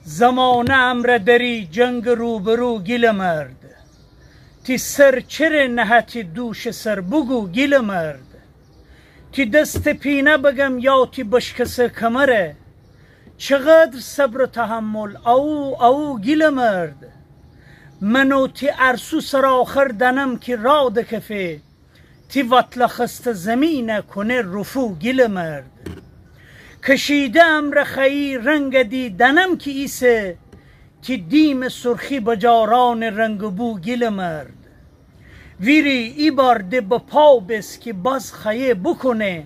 زمانه امر دری جنگ روبرو گیل مرد. تی سر چر نهتی دوش سر بگو گیل مرد. تی دست پینه بگم یا تی بشکس کمره. چقدر صبر و تحمل او گیل مرد. منو تی ارسو سر آخر دنم که را دکفه. تی وطل خست زمینه کنه رفو گیل مرد. کشیده امر خیی رنگ دیدنم که ایسه. تی دیم سرخی بجاران رنگ بو گیل مرد. ویری ای بار ده بپا بس که باز خیه بکنه.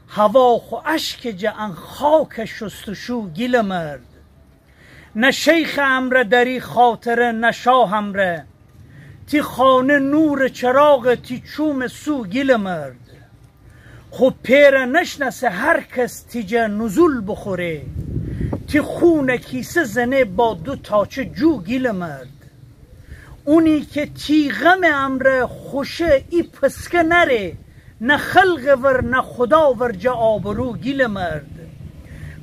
هوا خو اشک جان خاک شستشو گیل مرد. نه شیخ امر دری خاطره نه شاه امره. تی خانه نور چراغ تی چوم سو گیل مرد. خب پیر نشنسه هر کس تیجه نزول بخوره. تی خون کیسه زنه با دو تاچه جو گیل مرد. اونی که تیغم امر خوشه ای پسکه نره. نه خلق ور نه خدا ور جا آبرو گیل مرد.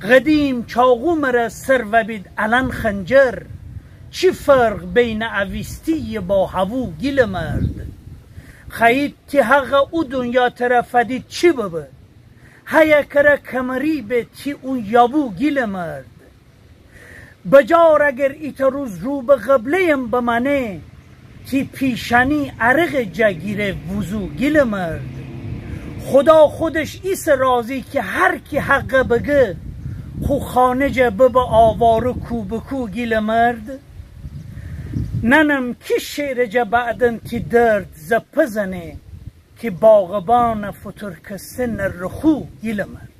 قدیم چاقو مره سر و بید الان خنجر. چی فرق بین اویستی با هوو گیل مرد. خیید تی حق او دنیا طرفدید چی ببه. هیا کره کمری به تی اون یابو گیل مرد. بجار اگر ایت روز رو به قبلیم بمانه. تی پیشنی عرق جگیره وضو گیل مرد. خدا خودش ایس رازی که هر کی حق بگه. خو خانجه ببه آوارو کو بکو گیل مرد. ننم کی شیر جا بعدن تی درد زپزنه. که باغبان فترکسته نرخو گیل مرد.